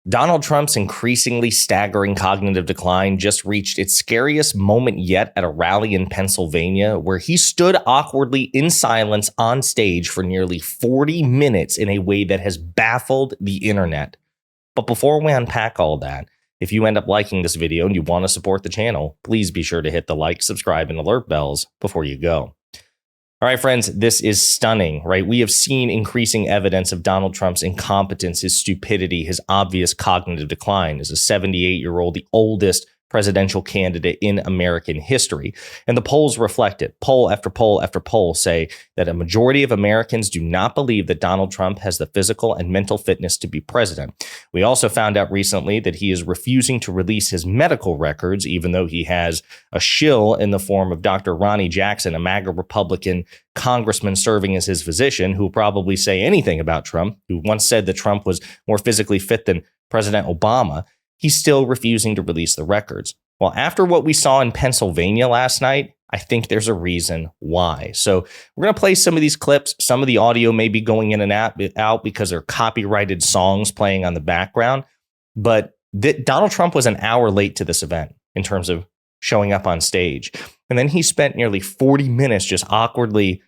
Donald Trump's increasingly staggering cognitive decline just reached its scariest moment yet at a rally in Pennsylvania, where he stood awkwardly in silence on stage for nearly 40 minutes in a way that has baffled the internet. But before we unpack all that, if you end up liking this video and you want to support the channel, please be sure to hit the like, subscribe, and alert bells before you go. All right, friends, this is stunning, right? We have seen increasing evidence of Donald Trump's incompetence, his stupidity, his obvious cognitive decline as a 78-year-old, the oldest presidential candidate in American history. And the polls reflect it. Poll after poll after poll say that a majority of Americans do not believe that Donald Trump has the physical and mental fitness to be president. We also found out recently that he is refusing to release his medical records, even though he has a shill in the form of Dr. Ronnie Jackson, a MAGA Republican congressman serving as his physician, who will probably say anything about Trump, who once said that Trump was more physically fit than President Obama. He's still refusing to release the records. Well, after what we saw in Pennsylvania last night, I think there's a reason why. So we're going to play some of these clips. Some of the audio may be going in and out because they're copyrighted songs playing on the background. But Donald Trump was an hour late to this event in terms of showing up on stage. And then he spent nearly 40 minutes just awkwardly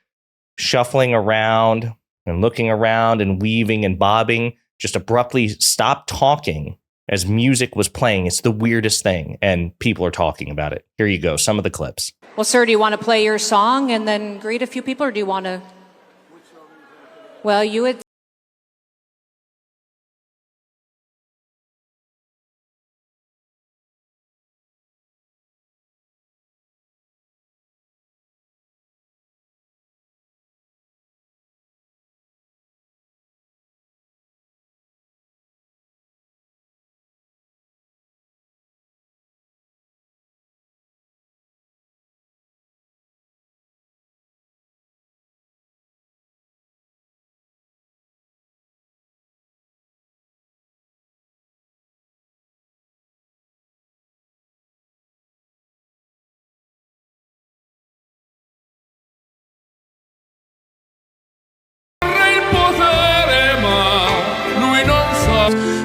shuffling around and looking around and weaving and bobbing, just abruptly stopped talking as music was playing. It's the weirdest thing, and people are talking about it. Here you go, some of the clips. Well, sir, do you want to play your song and then greet a few people, or do you want to? Well, you had.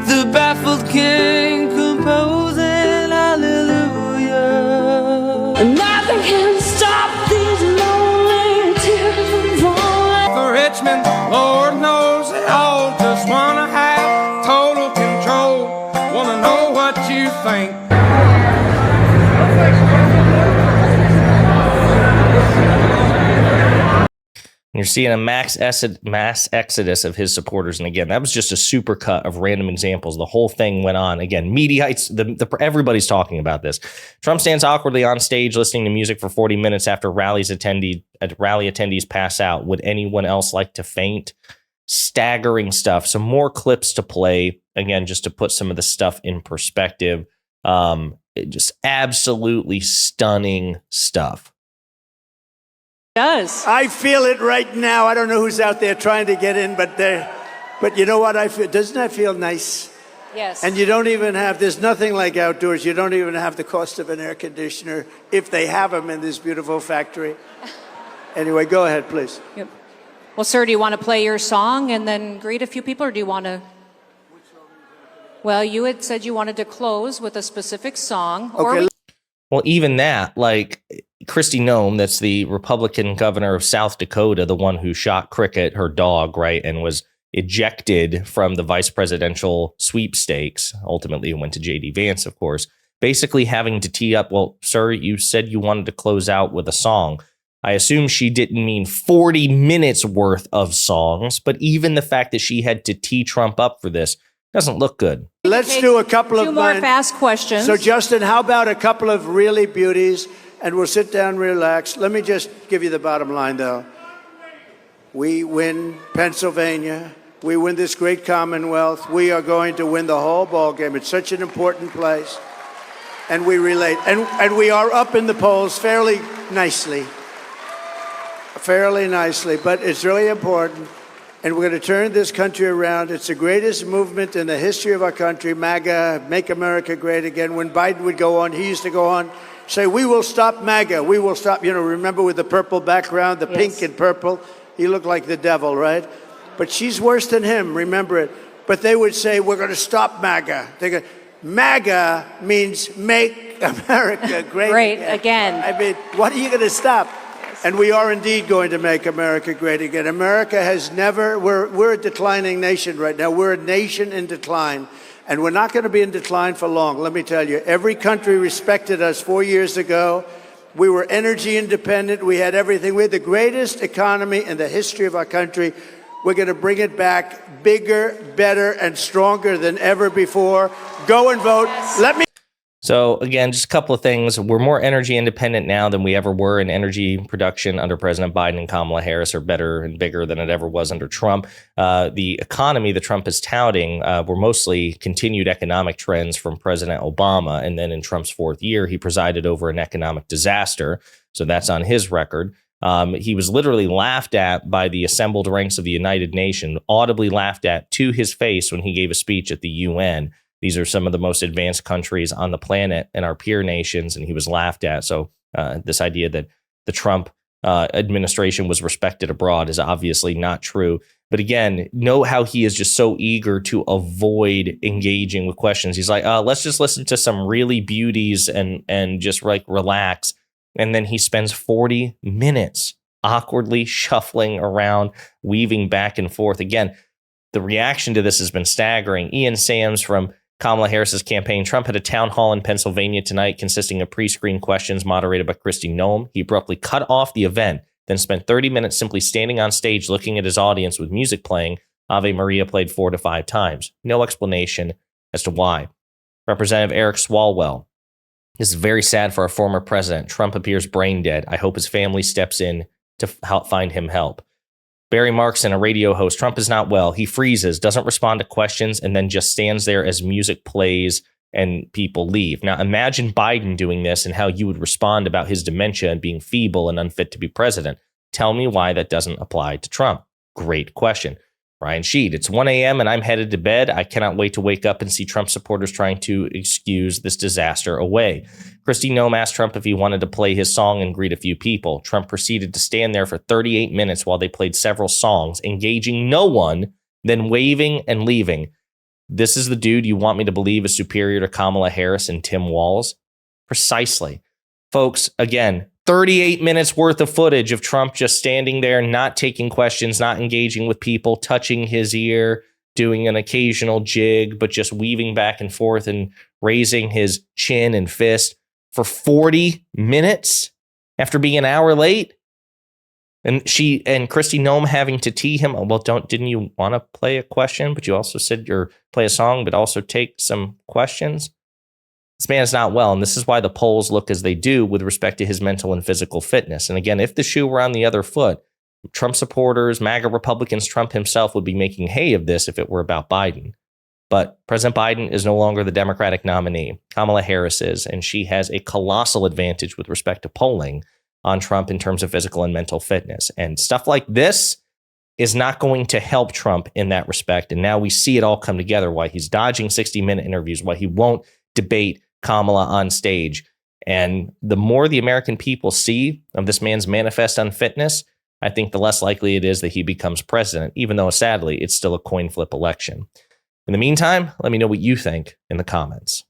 The baffled king composing hallelujah. Nothing can stop these lonely tears from falling. For Richmond, Lord knows they all just wanna have total control. Wanna know what you think. You're seeing a mass exodus of his supporters. And again, that was just a super cut of random examples. The whole thing went on. Again, Mediaites, everybody's talking about this. Trump stands awkwardly on stage listening to music for 40 minutes after rally attendees pass out. Would anyone else like to faint? Staggering stuff. Some more clips to play. Again, just to put some of the stuff in perspective. Just absolutely stunning stuff. Does. I feel it right now. I don't know who's out there trying to get in, but you know what I feel? Doesn't that feel nice? Yes. And you don't even have, there's nothing like outdoors. You don't even have the cost of an air conditioner if they have them in this beautiful factory. Anyway, go ahead, please. Yep. Well, sir, do you want to play your song and then greet a few people, or do you want to? Well, you had said you wanted to close with a specific song. Okay. Well, even that, like Kristi Noem, that's the Republican governor of South Dakota, the one who shot Cricket, her dog, right, and was ejected from the vice presidential sweepstakes, ultimately went to J.D. Vance, of course, basically having to tee up, well, sir, you said you wanted to close out with a song. I assume she didn't mean 40 minutes worth of songs, but even the fact that she had to tee Trump up for this doesn't look good. Let's do a couple of more fast questions. So, Justin, how about a couple of really beauties, and we'll sit down, relax. Let me just give you the bottom line, though. We win Pennsylvania. We win this great Commonwealth. We are going to win the whole ball game. It's such an important place, and we relate. And we are up in the polls fairly nicely, but it's really important. And we're going to turn this country around. It's the greatest movement in the history of our country, MAGA, Make America Great Again. When Biden would go on, he used to go on, say, we will stop MAGA. We will stop, remember with the purple background, the pink and purple? He looked like the devil, right? But she's worse than him, remember it. but they would say, we're going to stop MAGA. MAGA means make America great again. I mean, what are you going to stop? And we are indeed going to make America great again. America has never, we're a declining nation right now. We're a nation in decline. And we're not going to be in decline for long. Let me tell you, every country respected us 4 years ago. We were energy independent. We had everything. We had the greatest economy in the history of our country. We're going to bring it back bigger, better, and stronger than ever before. Go and vote. Let me. So again, just a couple of things. We're more energy independent now than we ever were in energy production under President Biden, and Kamala Harris are better and bigger than it ever was under Trump. The economy that Trump is touting were mostly continued economic trends from President Obama. And then in Trump's fourth year, he presided over an economic disaster. So that's on his record. He was literally laughed at by the assembled ranks of the United Nations, audibly laughed at to his face when he gave a speech at the UN. These are some of the most advanced countries on the planet and our peer nations, and he was laughed at. So this idea that the Trump administration was respected abroad is obviously not true. But again, know how he is just so eager to avoid engaging with questions. He's like, let's just listen to some really beauties and just like relax. And then he spends 40 minutes awkwardly shuffling around, weaving back and forth. Again, the reaction to this has been staggering. Ian Sams from Kamala Harris's campaign. Trump had a town hall in Pennsylvania tonight consisting of pre-screened questions moderated by Kristi Noem. He abruptly cut off the event, then spent 30 minutes simply standing on stage looking at his audience with music playing. Ave Maria played 4 to 5 times. No explanation as to why. Representative Eric Swalwell. This is very sad for our former president. Trump appears brain dead. I hope his family steps in to help find him help. Barry Markson, a radio host. Trump is not well. He freezes, doesn't respond to questions, and then just stands there as music plays and people leave. Now, imagine Biden doing this and how you would respond about his dementia and being feeble and unfit to be president. Tell me why that doesn't apply to Trump. Great question. Ryan Sheed, it's 1 a.m. and I'm headed to bed. I cannot wait to wake up and see Trump supporters trying to excuse this disaster away. Kristi Noem asked Trump if he wanted to play his song and greet a few people. Trump proceeded to stand there for 38 minutes while they played several songs, engaging no one, then waving and leaving. This is the dude you want me to believe is superior to Kamala Harris and Tim Walz? Precisely. Folks, again, 38 minutes worth of footage of Trump just standing there, not taking questions, not engaging with people, touching his ear, doing an occasional jig, but just weaving back and forth and raising his chin and fist for 40 minutes after being an hour late. And Kristi Noem having to tee him. Well, didn't you want to play a question? But you also said you're play a song, but also take some questions. This man is not well, and this is why the polls look as they do with respect to his mental and physical fitness. And again, if the shoe were on the other foot, Trump supporters, MAGA Republicans, Trump himself would be making hay of this if it were about Biden. But President Biden is no longer the Democratic nominee. Kamala Harris is, and she has a colossal advantage with respect to polling on Trump in terms of physical and mental fitness. And stuff like this is not going to help Trump in that respect. And now we see it all come together, why he's dodging 60-minute interviews, why he won't debate Kamala on stage. And the more the American people see of this man's manifest unfitness, I think the less likely it is that he becomes president, even though sadly, it's still a coin flip election. In the meantime, let me know what you think in the comments.